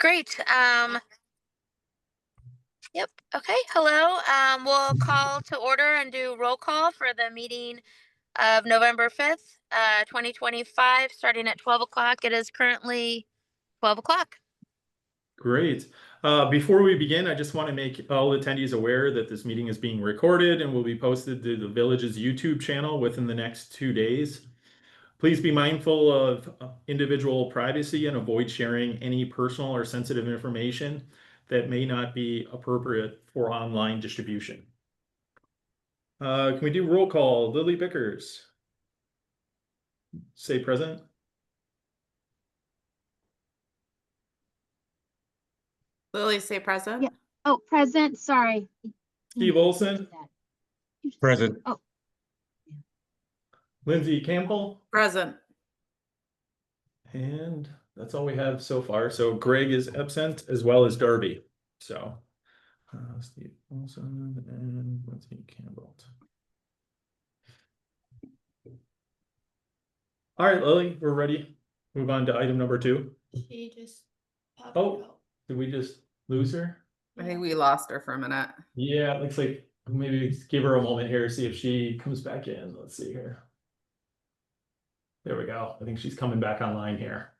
Great. Yep. Okay. Hello. We'll call to order and do roll call for the meeting of November 5th, 2025, starting at 12 o'clock. It is currently 12 o'clock. Great. Before we begin, I just want to make all attendees aware that this meeting is being recorded and will be posted to the village's YouTube channel within the next 2 days. Please be mindful of individual privacy and avoid sharing any personal or sensitive information that may not be appropriate for online distribution. Can we do roll call? Lily Bickers. Say present. Lily, say present. Yeah. Oh, present. Sorry. Steve Olson. Present. Oh, Lindsay Campbell. Present. And that's all we have so far. So Greg is absent as well as Darby. So Steve Olson and Lindsay Campbell. All right, Lily, we're ready. Move on to item number 2. She just popped Oh. out. Did we just lose her? I think we lost her for a minute. Yeah, it looks like maybe give her a moment here, see if she comes back in. Let's see here. There we go. I think she's coming back online here.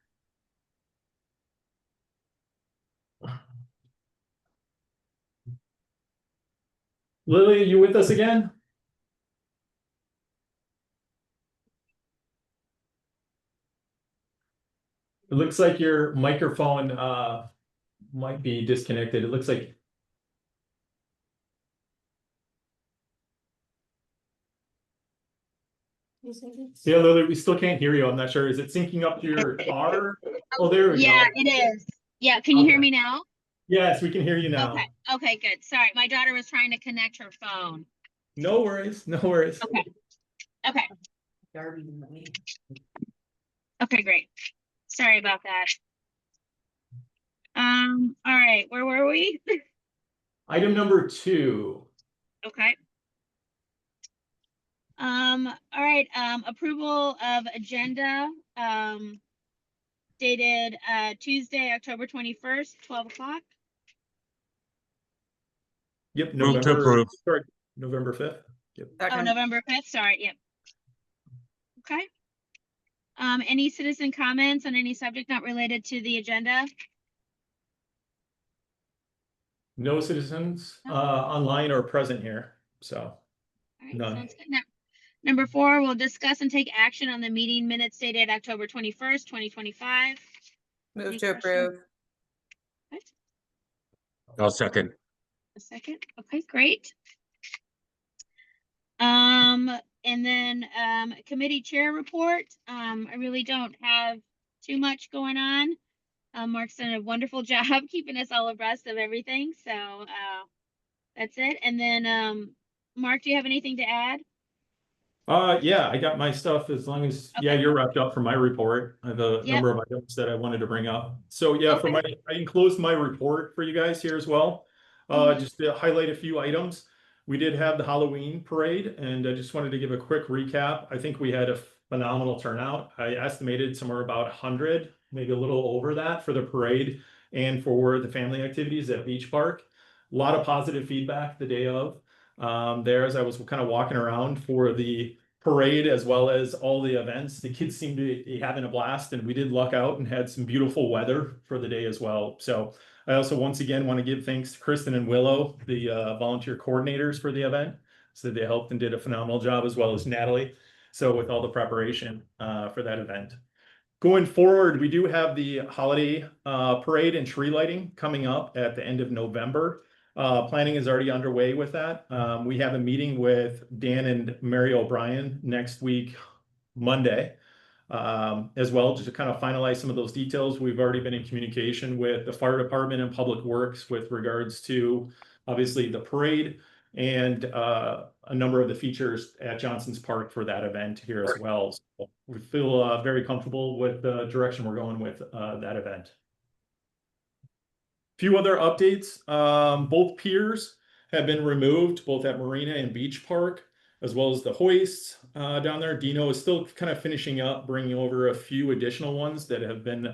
Lily, you with us again? It looks like your microphone might be disconnected. It looks like. Yeah, Lily, we still can't hear you. I'm not sure. Is it syncing up to your car? Oh, there we go. yeah, it is. Yeah. Can you hear me now? Yes, we can hear you now. Okay. Okay, good. Sorry. My daughter was trying to connect her phone. No worries. No worries. Okay. Okay. Okay, great. Sorry about that. All right. Where were we? Item number 2. Okay. All right. Approval of agenda, dated, Tuesday, October 21st, 12 o'clock. Yep, Move to approve. Sorry, November 5th. Yep. Oh, November 5th. Sorry. Yep. Okay. Any citizen comments on any subject not related to the agenda? No citizens online or present here. So All right, none. sounds good. Now, number 4, we'll discuss and take action on the meeting minutes dated October 21st, 2025. Move Any to questions? approve. Okay, I'll second. a second. Okay, great. And then committee chair report. I really don't have too much going on. Mark's done a wonderful job keeping us all abreast of everything. So that's it. And then Mark, do you have anything to add? Yeah, I got my stuff as long as Okay. you're wrapped up for my report. I have a Yep. number of items that I wanted to bring up. So yeah, for Okay. I enclosed my report for you guys here as well. Just to highlight a few items. We did have the Halloween parade, and I just wanted to give a quick recap. I think we had a phenomenal turnout. I estimated somewhere about 100, maybe a little over that for the parade and for the family activities at Beach Park. A lot of positive feedback the day of. There as I was kind of walking around for the parade as well as all the events. The kids seemed to be having a blast, and we did luck out and had some beautiful weather for the day as well. So I also once again want to give thanks to Kristen and Willow, the volunteer coordinators for the event. So they helped and did a phenomenal job, as well as Natalie. So with all the preparation for that event. Going forward, we do have the holiday parade and tree lighting coming up at the end of November. Planning is already underway with that. We have a meeting with Dan and Mary O'Brien next week, Monday, as well, just to kind of finalize some of those details. We've already been in communication with the fire department and public works with regards to obviously the parade and a number of the features at Johnson's Park for that event here as well. So we feel very comfortable with the direction we're going with that event. Few other updates. Both piers have been removed, both at Marina and Beach Park. as well as the hoists down there. Dino is still kind of finishing up, bringing over a few additional ones that have been,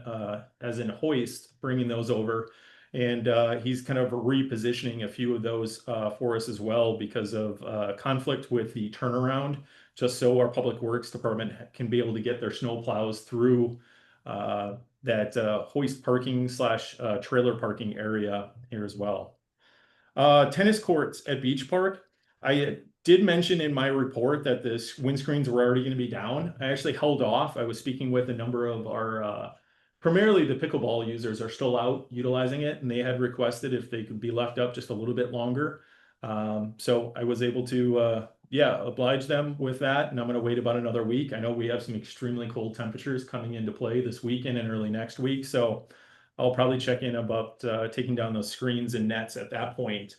as in hoist, bringing those over. And he's kind of repositioning a few of those for us as well because of conflict with the turnaround, just so our public works department can be able to get their snow plows through that hoist parking slash trailer parking area here as well. Tennis courts at Beach Park. I did mention in my report that this windscreens were already going to be down. I actually held off. I was speaking with a number of our, primarily the pickleball users are still out utilizing it, and they had requested if they could be left up just a little bit longer. So I was able to, yeah, oblige them with that, and I'm going to wait about another week. I know we have some extremely cold temperatures coming into play this weekend and early next week, so I'll probably check in about taking down those screens and nets at that point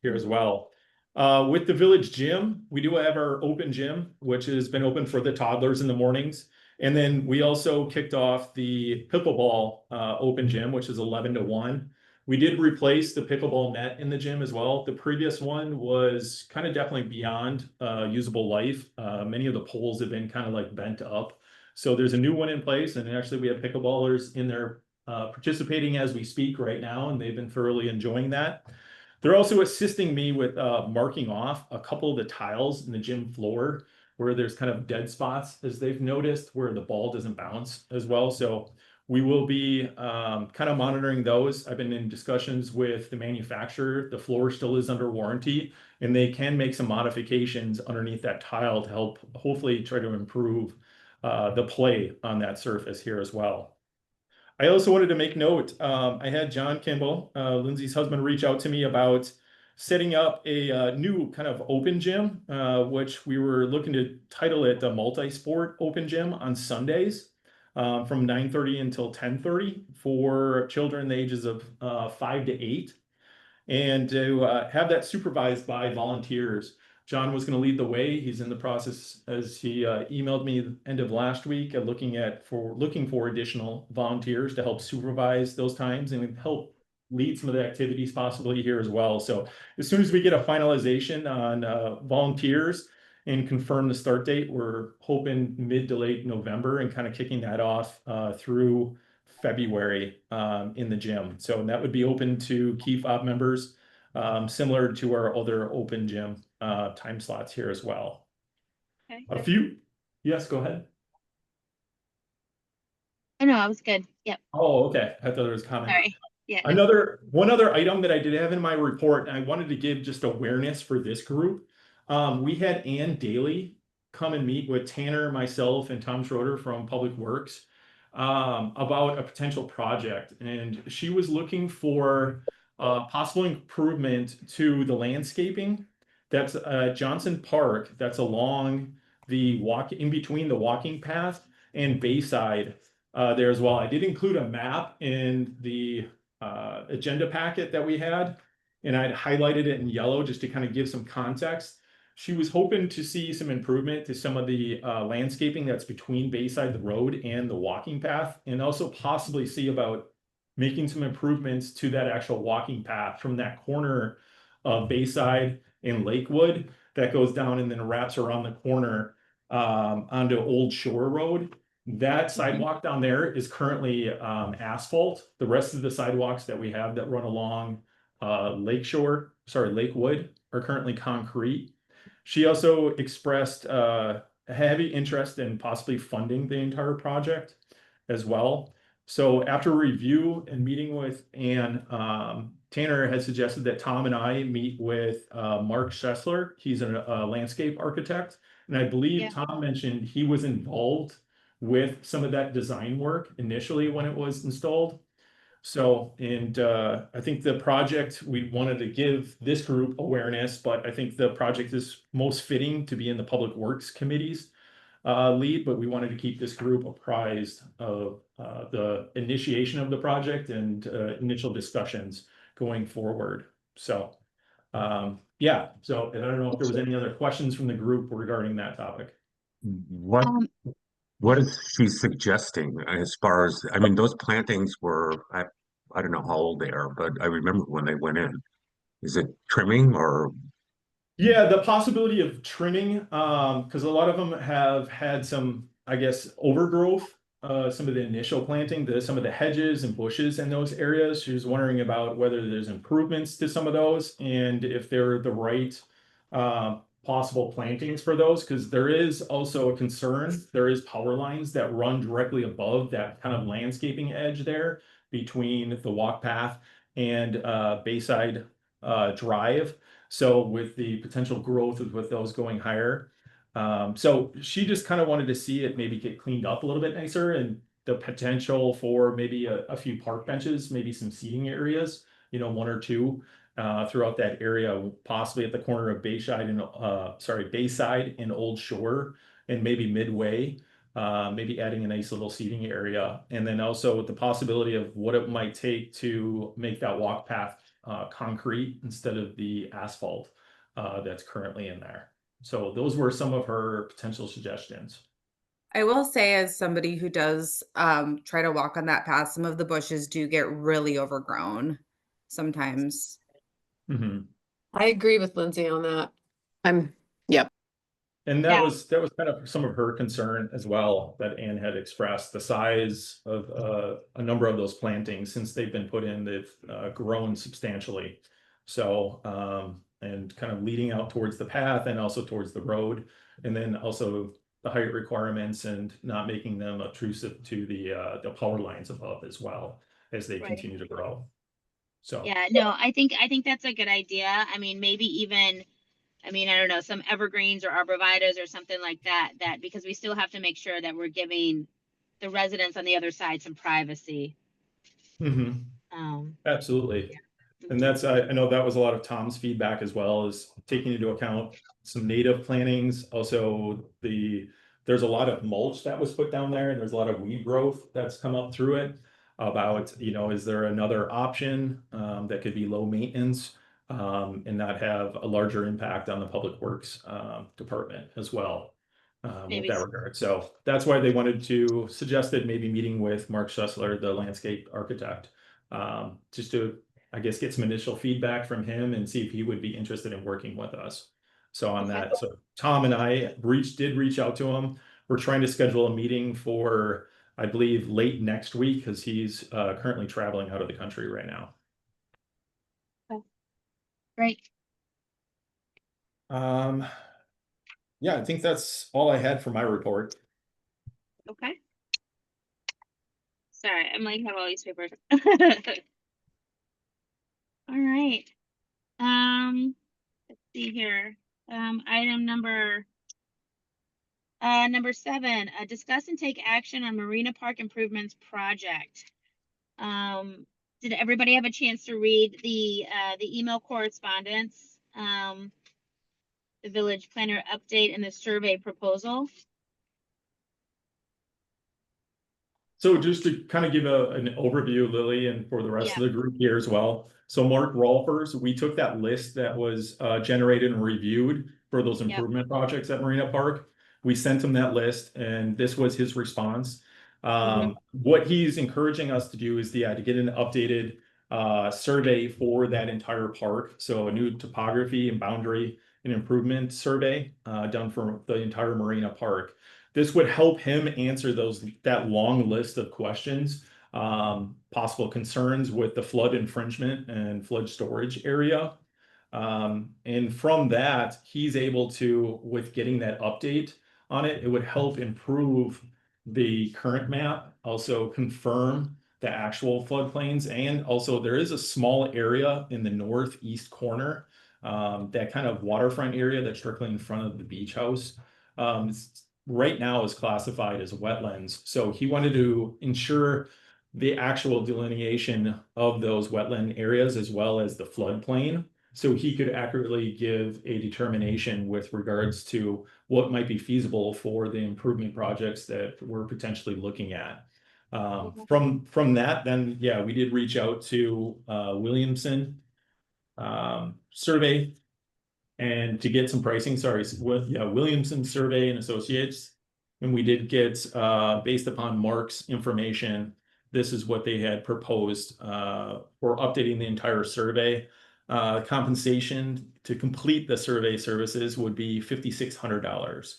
here as well. With the village gym, we do have our open gym, which has been open for the toddlers in the mornings. And then we also kicked off the pickleball open gym, which is 11 to 1. We did replace the pickleball net in the gym as well. The previous one was kind of definitely beyond usable life. Many of the poles have been kind of like bent up. So there's a new one in place, and actually we have pickleballers in there participating as we speak right now, and they've been thoroughly enjoying that. They're also assisting me with marking off a couple of the tiles in the gym floor where there's kind of dead spots, as they've noticed, where the ball doesn't bounce as well. So we will be kind of monitoring those. I've been in discussions with the manufacturer. The floor still is under warranty, and they can make some modifications underneath that tile to help hopefully try to improve the play on that surface here as well. I also wanted to make note, I had John Kimball, Lindsay's husband, reach out to me about setting up a new kind of open gym, which we were looking to title it the multi-sport open gym on Sundays from 9:30 until 10:30 for children the ages of 5 to 8, and to have that supervised by volunteers. John was going to lead the way. He's in the process, as he emailed me the end of last week, looking for additional volunteers to help supervise those times and help lead some of the activities possibly here as well. So as soon as we get a finalization on volunteers and confirm the start date, we're hoping mid to late November and kind of kicking that off through February in the gym. So that would be open to key fob members, similar to our other open gym time slots here as well. Okay. Yes, go ahead. Oh, no, I was good. Yep. Oh, okay. I thought there was a comment. Sorry. Yeah. One other item that I did have in my report, and I wanted to give just awareness for this group. We had Ann Daly come and meet with Tanner, myself, and Tom Schroeder from Public Works about a potential project. And she was looking for possible improvement to the landscaping that's Johnson Park, that's along the in between the walking path and Bayside there as well. I did include a map in the agenda packet that we had, and I'd highlighted it in yellow just to kind of give some context. She was hoping to see some improvement to some of the landscaping that's between Bayside the road and the walking path, and also possibly see about making some improvements to that actual walking path from that corner of Bayside and Lakewood that goes down and then wraps around the corner onto Old Shore Road. That sidewalk down there is currently asphalt. The rest of the sidewalks that we have that run along Lakewood are currently concrete. She also expressed a heavy interest in possibly funding the entire project as well. So after review and meeting with Ann, Tanner had suggested that Tom and I meet with Mark Schessler. He's a landscape architect. And I believe Tom mentioned he was involved with some of that design work initially when it was installed. So, and I think the project, we wanted to give this group awareness, but I think the project is most fitting to be in the Public Works Committee's lead, but we wanted to keep this group apprised of the initiation of the project and initial discussions going forward. So, yeah, so and I don't know if there was any other questions from the group regarding that topic. What is she suggesting as far as, I mean, those plantings were, I don't know how old they are, but I remember when they went in. Is it trimming or Yeah, the possibility of trimming, because a lot of them have had some, I guess, overgrowth. Some of the initial planting, some of the hedges and bushes in those areas. She was wondering about whether there's improvements to some of those and if they're the right possible plantings for those. Because there is also a concern. There is power lines that run directly above that kind of landscaping edge there between the walk path and Bayside Drive. So with the potential growth with those going higher. So she just kind of wanted to see it maybe get cleaned up a little bit nicer and the potential for maybe a few park benches, maybe some seating areas, one or two throughout that area, possibly at the corner of Bayside and Old Shore and maybe Midway. Maybe adding a nice little seating area, and then also with the possibility of what it might take to make that walk path concrete instead of the asphalt that's currently in there. So those were some of her potential suggestions. I will say, as somebody who does try to walk on that path, some of the bushes do get really overgrown sometimes. Mhm. I agree with Lindsay on that. Yep. And Yeah. that was kind of some of her concern as well that Anne had expressed. The size of a number of those plantings since they've been put in, they've grown substantially. So and kind of leading out towards the path and also towards the road, and then also the height requirements and not making them obtrusive to the power lines above as well as they Right. continue to grow. So Yeah, no, I think that's a good idea. I mean, maybe even, I mean, I don't know, some evergreens or arborvitaes or something like that, because we still have to make sure that we're giving the residents on the other side some privacy. mhm, absolutely. Yeah. And that's, I know that was a lot of Tom's feedback as well, is taking into account some native plantings. Also, there's a lot of mulch that was put down there and there's a lot of weed growth that's come up through it. About, is there another option that could be low maintenance and not have a larger impact on the public works department as well with Maybe that regard. So that's why they wanted to suggested maybe meeting with Mark Schussler, the landscape architect, just to, I guess, get some initial feedback from him and see if he would be interested in working with us. So on Okay. that, so Tom and I did reach out to him. We're trying to schedule a meeting for, I believe, late next week because he's currently traveling out of the country right now. Great. Yeah, I think that's all I had for my report. Okay. Sorry, I'm like have all these papers. All right. Let's see here. Item number 7, discuss and take action on Marina Park improvements project. Did everybody have a chance to read the email correspondence, the village planner update and the survey proposal? So just to kind of give an overview, Lily, and for the rest Yeah. of the group here as well. So Mark Rolfers, we took that list that was generated and reviewed for those Yep. improvement projects at Marina Park. We sent him that list and this was his response. What he's encouraging us to do is to get an updated survey for that entire park. So a new topography and boundary and improvement survey done for the entire Marina Park. This would help him answer that long list of questions, possible concerns with the flood infringement and flood storage area. And from that, he's able to, with getting that update on it, it would help improve the current map, also confirm the actual floodplains. And also there is a small area in the northeast corner, that kind of waterfront area that's directly in front of the beach house. Right now is classified as wetlands. So he wanted to ensure the actual delineation of those wetland areas as well as the floodplain. So he could accurately give a determination with regards to what might be feasible for the improvement projects that we're potentially looking at. From that, then, yeah, we did reach out to Williamson survey and to get some pricing, Williamson Survey and Associates. And we did get, based upon Mark's information, this is what they had proposed for updating the entire survey. compensation to complete the survey services would be $5,600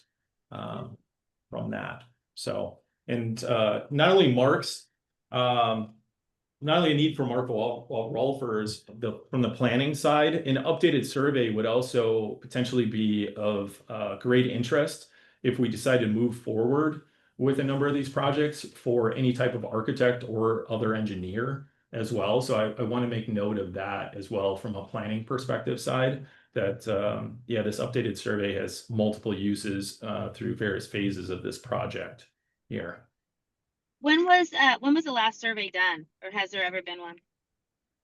from that. So, and not only Mark's, not only a need for Mark Rolfers from the planning side, an updated survey would also potentially be of great interest if we decide to move forward with a number of these projects for any type of architect or other engineer as well. So I want to make note of that as well from a planning perspective side, that yeah, this updated survey has multiple uses through various phases of this project here. When was the last survey done, or has there ever been one?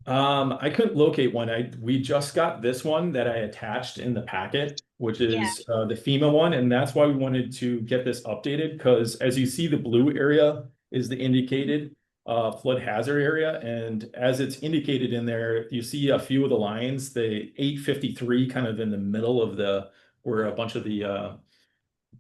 I couldn't locate one. We just got this one that I attached in the packet, which is the FEMA one, and that's why we wanted to get this updated, because as you see, the blue area is the indicated flood hazard area, and as it's indicated in there, you see a few of the lines, the 853 kind of in the middle of the where a bunch of the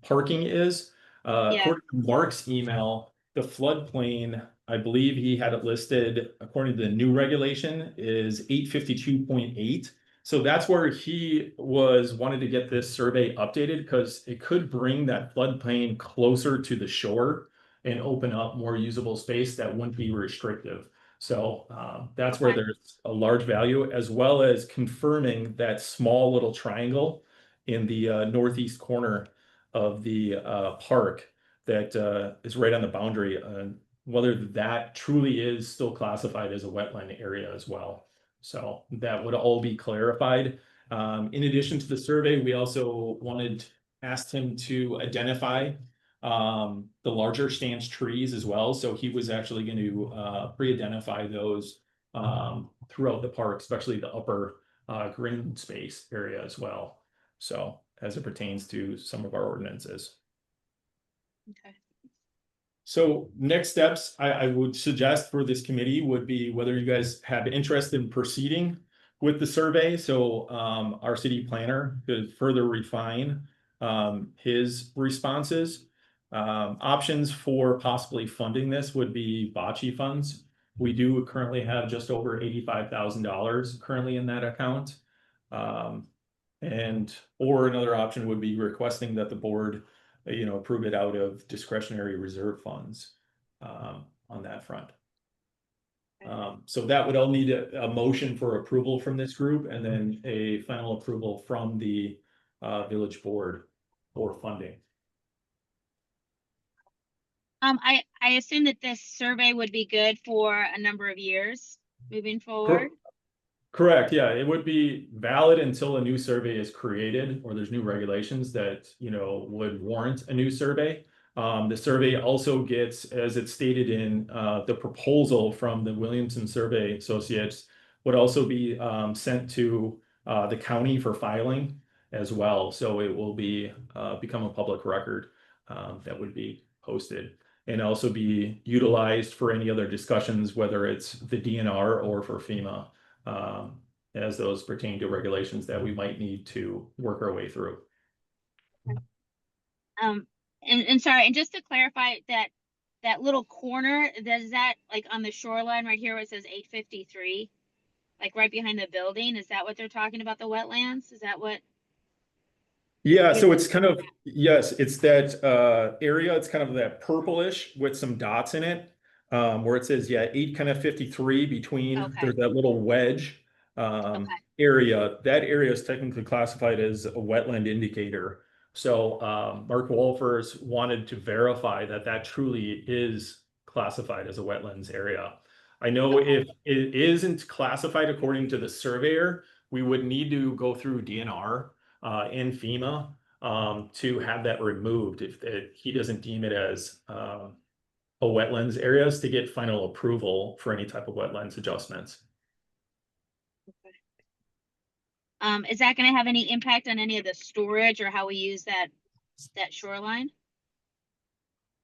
parking is. According to Mark's email, the floodplain, I believe he had it listed according to the new regulation, is 852.8. So that's where he wanted to get this survey updated, because it could bring that floodplain closer to the shore and open up more usable space that wouldn't be restrictive. So that's where there's a large value, as well as confirming that small little triangle in the northeast corner of the park that is right on the boundary, whether that truly is still classified as a wetland area as well. So that would all be clarified. In addition to the survey, we also asked him to identify the larger stance trees as well. So he was actually going to pre-identify those throughout the park, especially the upper green space area as well. So as it pertains to some of our ordinances. Okay. So next steps I would suggest for this committee would be whether you guys have interest in proceeding with the survey. So our city planner could further refine his responses. Options for possibly funding this would be bocce funds. We do currently have just over $85,000 currently in that account. Or another option would be requesting that the board, approve it out of discretionary reserve funds on that front. So that would all need a motion for approval from this group, and then a final approval from the village board for funding. I assume that this survey would be good for a number of years moving forward. Correct. Yeah, it would be valid until a new survey is created or there's new regulations that, would warrant a new survey. The survey also gets, as it's stated in the proposal from the Williamson Survey Associates, would also be sent to the county for filing as well. So it will become a public record that would be posted, and also be utilized for any other discussions, whether it's the DNR or for FEMA. As those pertain to regulations that we might need to work our way through. And sorry, and just to clarify, that little corner, does that, like on the shoreline right here where it says 853, like right behind the building, is that what they're talking about, the wetlands? Is that what? Yeah, so it's kind of, yes, it's that area. It's kind of that purplish with some dots in it, where it says, 853 between, there's that little wedge area. That area is technically classified as a wetland indicator. So Mark Wolfers wanted to verify that that truly is classified as a wetlands area. I know if it isn't classified according to the surveyor, we would need to go through DNR in FEMA to have that removed if he doesn't deem it as a wetlands areas, to get final approval for any type of wetlands adjustments. Is that going to have any impact on any of the storage or how we use that shoreline?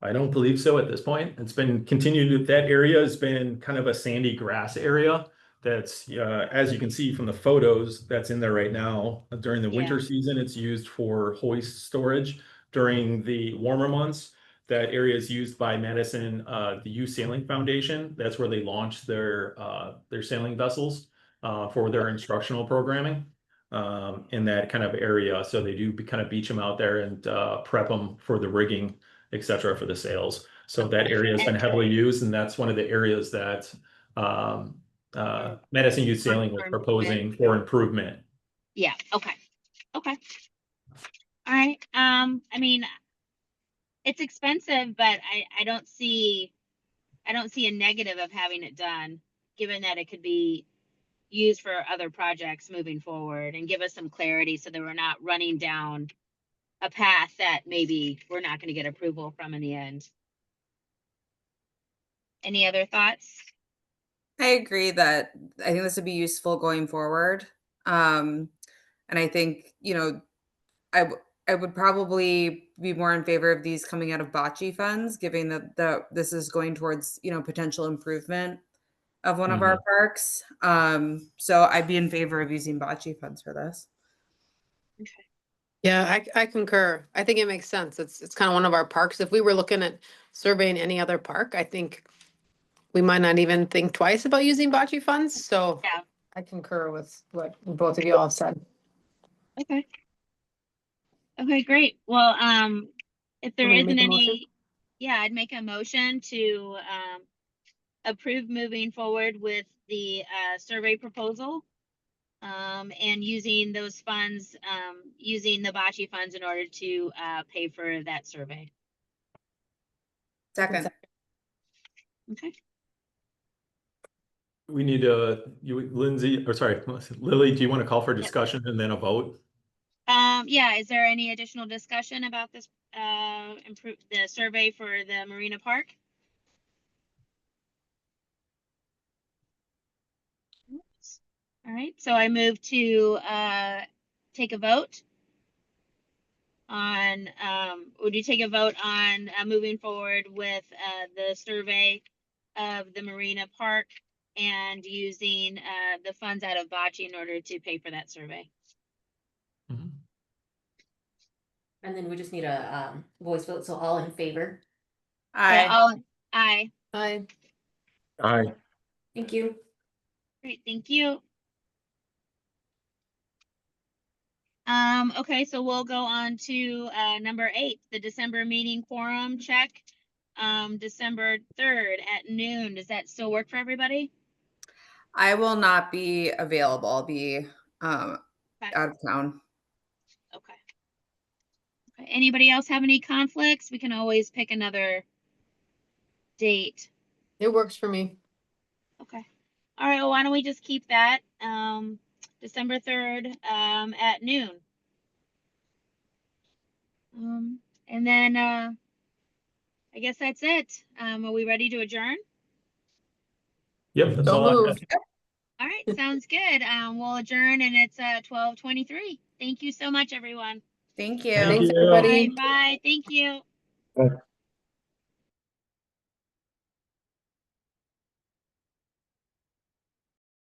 I don't believe so at this point. It's been continued. That area has been kind of a sandy grass area. That's as you can see from the photos that's in there right now. During the winter season, it's used for hoist storage. During the warmer months, that area is used by Madison, the U Sailing Foundation. That's where they launch their sailing vessels. for their instructional programming in that kind of area. So they do kind of beach them out there and prep them for the rigging, etc., for the sails. So that area has been heavily used, and that's one of the areas that Madison Youth Sailing was proposing for improvement. Yeah, okay. Okay. All right. I mean, it's expensive, but I don't see a negative of having it done, given that it could be used for other projects moving forward and give us some clarity so that we're not running down a path that maybe we're not going to get approval from in the end. Any other thoughts? I agree that I think this would be useful going forward. And I think, I would probably be more in favor of these coming out of bocce funds, given that this is going towards, potential improvement of one of our parks. So I'd be in favor of using bocce funds for this. Yeah, I concur. I think it makes sense. It's kind of one of our parks. If we were looking at surveying any other park, I think we might not even think twice about using bocce funds. So Yeah. I concur with what both of you all said. Okay. Okay, great. Well, if there Want me to isn't make a motion? any, yeah, I'd make a motion to approve moving forward with the survey proposal. And using those funds, using the bocce funds in order to pay for that survey. Second. Okay. We need Lindsay, or sorry, Lily, do you want to call for discussion and then a vote? Yeah, is there any additional discussion about this improve the survey for the Marina Park? Oops. All right, so I move to take a vote on would you take a vote on moving forward with the survey of the Marina Park and using the funds out of bocce in order to pay for that survey? Mhm. And then we just need a voice vote, so all in favor. Aye. Aye. Aye. Thank you. Great, thank you. Okay, so we'll go on to number 8, the December meeting quorum check. December 3rd at noon. Does that still work for everybody? I will not be available. I'll be out of town. Okay. Okay. Anybody else have any conflicts? We can always pick another date. It works for me. Okay. All right, well, why don't we just keep that December 3rd at noon. And then I guess that's it. Are we ready to adjourn? Yep, that's So all I moved. have. All right, sounds good. We'll adjourn and it's 12:23. Thank you so much, everyone. Thank you. Thank Thanks, you. All everybody. right, bye. Thank you.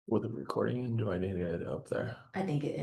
With the recording, do I need to get it up there? I think it